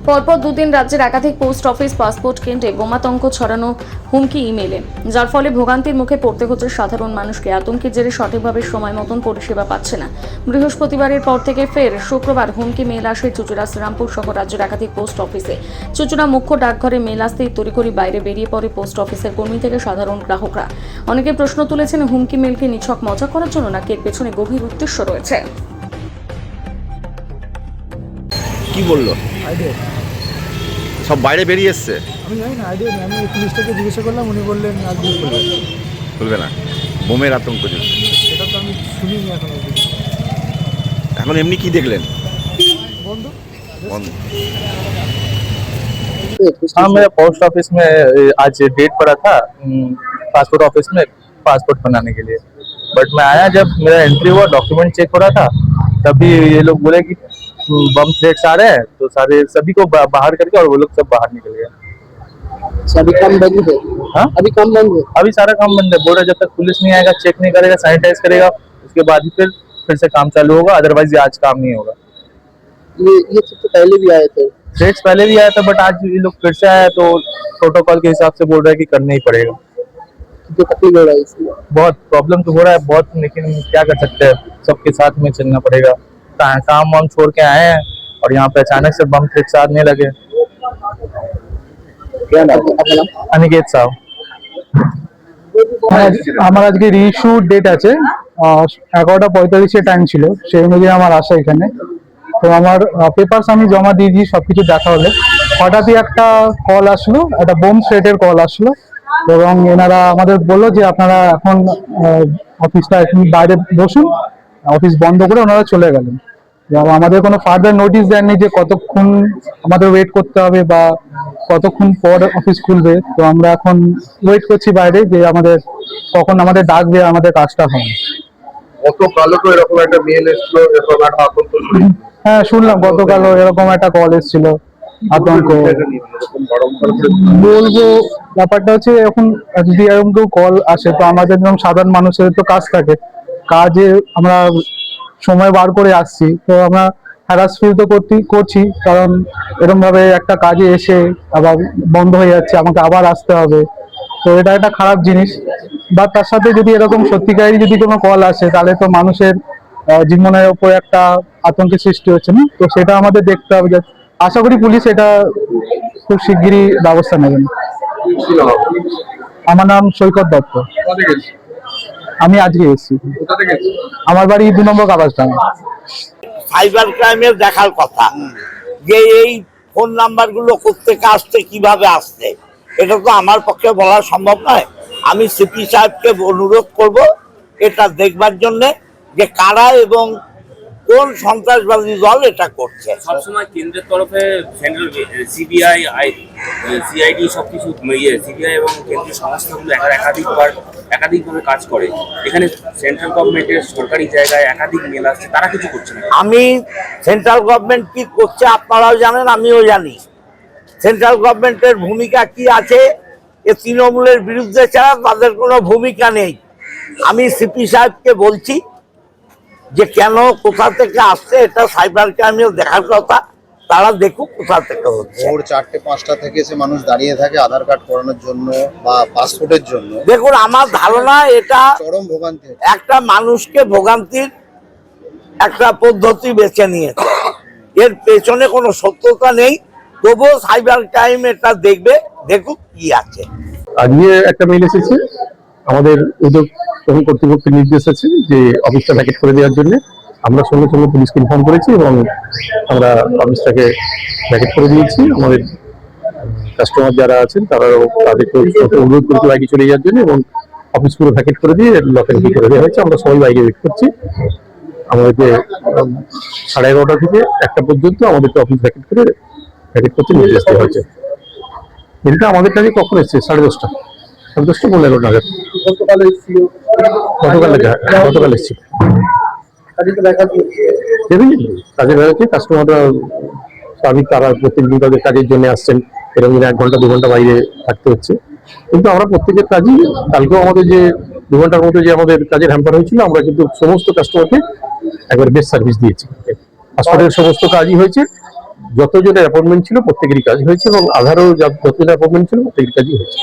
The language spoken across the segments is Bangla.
পরপর দুদিন রাজ্যের একাধিক পোস্ট অফিস পাসপোর্ট কেন্দ্রে বোমাতঙ্ক ছড়ানো হুমকি ইমেলে, যার ফলে ভোগান্তির মুখে পড়তে হচ্ছে সাধারণ মানুষকে। আতঙ্কের জেরে সঠিকভাবে সময় মতন পরিষেবা পাচ্ছে না। বৃহস্পতিবারের পর থেকে ফের শুক্রবার হুমকি মেল আসে চুঁচুড়া, শ্রীরামপুর সহ রাজ্যের একাধিক পোস্ট অফিসে। চুঁচুড়া মুখ্য ডাকঘরে মেল আসতেই তড়িঘড়ি বাইরে বেরিয়ে পড়ে পোস্ট অফিসের কর্মী থেকে সাধারণ গ্রাহকরা। অনেকে প্রশ্ন তুলেছেন, হুমকি মেলকে নিছক মজা করার জন্য নাকি এর পেছনে গভীর উদ্দেশ্য রয়েছে। কি বললো? সব বাইরে বেরিয়ে এসছে। আমি জানি না, আইডিয়া নেই। আমি পুলিশটাকে জিজ্ঞাসা করলাম, উনি বললেন আর বলবে না, বোমের আতঙ্ক। সেটা তো আমি শুনিনি এখন। এখন এমনি কি দেখলেন? বন্ধ বন্ধ। हाँ, मेरा पोस्ट ऑफिस में आज डेट पड़ा था पासपोर्ट ऑफिस में पासपोर्ट बनाने के लिए। बट मैं आया, जब मेरा एंट्री हुआ, डॉक्यूमेंट चेक हो रहा था, तभी ये लोग बोले कि बम थ्रेट्स आ रहे हैं, तो सभी को बाहर करके और वो लोग सब बाहर निकल गए। अभी काम बंद है। हाँ, अभी काम बंद है। अभी सारा काम बंद है। बोल रहा जब तक पुलिस नहीं आएगा, चेक नहीं करेगा, सैनिटाइज करेगा, उसके बाद ही फिर से काम चालू होगा, अदरवाइज आज काम नहीं होगा। ये सब तो पहले भी आए थे। थ्रेट्स पहले भी आया था, बट आज ये लोग फिर से आया, तो प्रोटोकॉल के हिसाब से बोल रहा है कि करना ही पड़ेगा। जो तकलीफ हो रहा है इसमें बहुत प्रॉब्लम तो हो रहा है बहुत, लेकिन क्या कर सकते हैं, सबके साथ में चलना पड़ेगा। काम वाम छोड़ के आए हैं और यहाँ पे अचानक से बम थ्रेट्स आने लगे। क्या नाम है आपका? अनिकेत साहब। আমার আজকে রিইস্যু ডেট আছে, 11:45 টাইম ছিল, সেই অনুযায়ী আমার আসা এখানে। তো আমার পেপারস আমি জমা দিয়েছি, সবকিছু দেখা হলে হঠাৎই একটা কল আসলো, একটা বোম থ্রেটের কল আসলো, এবং এনারা আমাদের বললো যে আপনারা এখন অফিসটা এখন বাইরে বসুন, অফিস বন্ধ করে ওনারা চলে গেলেন। এবং আমাদের কোনো ফার্দার নোটিশ দেননি যে কতক্ষণ আমাদের ওয়েট করতে হবে বা কতক্ষণ পর অফিস খুলবে। তো আমরা এখন ওয়েট করছি বাইরে যে আমাদের কখন আমাদের ডাকবে, আমাদের কাজটা হয়। গতকালও তো এরকম একটা মেল এসেছিল, এরকম একটা আতঙ্ক। হ্যাঁ, শুনলাম গতকালও এরকম একটা কল এসেছিল, আতঙ্ক। বলবো ব্যাপারটা হচ্ছে, এখন যদি এরকম কেউ কল আসে, তো আমাদের যেরকম সাধারণ মানুষের তো কাজ থাকে, কাজে আমরা সময় বার করে আসছি, তো আমরা হ্যারাস ফিল তো করছি, কারণ এরকম ভাবে একটা কাজে এসে আবার বন্ধ হয়ে যাচ্ছে, আমাকে আবার আসতে হবে, তো এটা একটা খারাপ জিনিস। বা তার সাথে যদি এরকম সত্যিকারই যদি কোনো কল আসে, তাহলে তো মানুষের জীবনের উপর একটা আতঙ্কের সৃষ্টি হচ্ছে না, তো সেটা আমাদের দেখতে হবে। যে আশা করি পুলিশ এটা খুব শিগগিরই ব্যবস্থা নেবেন। আমার নাম সৈকত দত্ত। আমি আজকে এসেছি, আমার বাড়ি 2 নম্বর কাগজডাঙ্গা। সাইবার ক্রাইমের দেখার কথা যে এই ফোন নাম্বার গুলো কোত্থেকে আসছে, কিভাবে আসছে, এটা তো আমার পক্ষে বলা সম্ভব নয়। আমি সিপি সাহেবকে অনুরোধ করব এটা দেখবার জন্য যে কারা এবং কোন সন্ত্রাসবাদী দল এটা করছে। সবসময় কেন্দ্রের তরফে সেন্ট্রাল সিবিআই, সিআইডি সবকিছু সিবিআই এবং কেন্দ্রীয় সংস্থাগুলো একাধিকভাবে কাজ করে। এখানে সেন্ট্রাল গভর্নমেন্টের সরকারি জায়গায় একাধিক মেল আসছে, তারা কিছু করছে না। আমি সেন্ট্রাল গভর্নমেন্ট কি করছে আপনারাও জানেন, আমিও জানি সেন্ট্রাল গভর্নমেন্টের ভূমিকা কি আছে। এ তৃণমূলের বিরুদ্ধে ছাড়া তাদের কোনো ভূমিকা নেই। আমি সিপি সাহেবকে বলছি যে কেন কোথা থেকে আসছে, এটা সাইবার ক্রাইমের দেখার কথা, তারা দেখুক কোথা থেকে হচ্ছে। ভোর 4-5টা থেকে এসে মানুষ দাঁড়িয়ে থাকে আধার কার্ড করানোর জন্য বা পাসপোর্টের জন্য। দেখুন, আমার ধারণা এটা চরম ভোগান্তি, একটা মানুষকে ভোগান্তির একটা পদ্ধতি বেছে নিয়েছে। এর পেছনে কোনো সত্যতা নেই, তবুও সাইবার ক্রাইম এটা দেখবে, দেখুক কি আছে। আজকে একটা মেল এসেছে, আমাদের উদ্যোগ তখন কর্তৃপক্ষের নির্দেশ আছে যে অফিসটা ভ্যাকেট করে দেওয়ার জন্য। আমরা সঙ্গে সঙ্গে পুলিশকে ইনফর্ম করেছি এবং আমরা অফিসটাকে ভ্যাকেট করে দিয়েছি। আমাদের কাস্টমার যারা আছেন তারাও তাদেরকে অনুরোধ করছি বাইরে চলে যাওয়ার জন্য, এবং অফিস পুরো ভ্যাকেট করে দিয়ে লক এন্ট্রি করে দেওয়া হয়েছে। আমরা সবাই বাইরে ওয়েট করছি। আমাদেরকে 11:30 থেকে 1টা পর্যন্ত আমাদেরকে অফিস ভ্যাকেট করতে নির্দেশ দেওয়া হয়েছে। এটা আমাদের কাছে কখন এসছে? 10:30 10:15 নাগাদ। গতকাল এসেছিল। কাজে বেরোচ্ছে, কাস্টমাররা স্বাভাবিক, তারা প্রত্যেকদিন তাদের কাজের জন্য আসছেন, এরকম 1 ঘন্টা 2 ঘন্টা বাইরে থাকতে হচ্ছে। কিন্তু আমরা প্রত্যেকের কাজই, কালকেও আমাদের যে 2 ঘন্টার মতো যে আমাদের কাজের হ্যাম্পার হয়েছিল, আমরা কিন্তু সমস্ত কাস্টমারকে একবার বেস্ট সার্ভিস দিয়েছি। পাসপোর্টের সমস্ত কাজই হয়েছে, যতজনের অ্যাপয়েন্টমেন্ট ছিল প্রত্যেকেরই কাজ হয়েছে, এবং আধারও যতজনের অ্যাপয়েন্টমেন্ট ছিল প্রত্যেকের কাজই হয়েছে।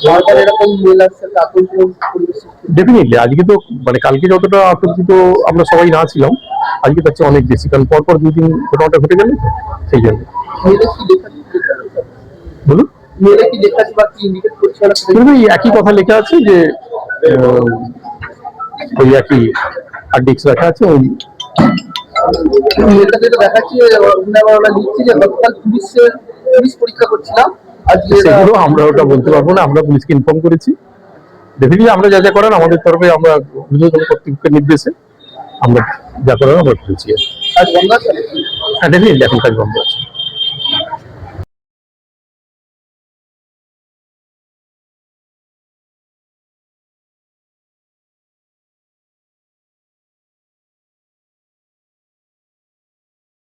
বারবার এরকম মেলার সাথে আতঙ্ক পরিবেশ সৃষ্টি হচ্ছে। ডেফিনেটলি আজকে তো মানে কালকে যতটা আতঙ্কিত আমরা সবাই না ছিলাম, আজকে তার চেয়ে অনেক বেশি, কারণ পরপর 2 দিন ঘটনাটা ঘটে গেল, সেই জন্য। মেয়েরা কি লেখালেখি বলুন, মেয়েরা কি লেখালেখি বা কি ইন্ডিকেট করছে ওরা সেটা কিন্তু এই একই কথা লেখা আছে যে ওই একই হার্ড রাখা আছে, ওই মেয়েটাকে তো দেখাচ্ছি ওরা লিখছে যে গতকাল পুলিশ পরীক্ষা করছিলাম আজকে সেগুলো আমরা ওটা বলতে পারবো না, আমরা পুলিশকে ইনফর্ম করেছি। ডেফিনেটলি আমরা যা যা করার আমাদের তরফে, আমরা ঊর্ধ্বতন কর্তৃপক্ষের নির্দেশে আমরা যা করার আমরা করেছি। আজ বন্ধ আছে হ্যাঁ, ডেফিনেটলি এখন কাজ বন্ধ আছে।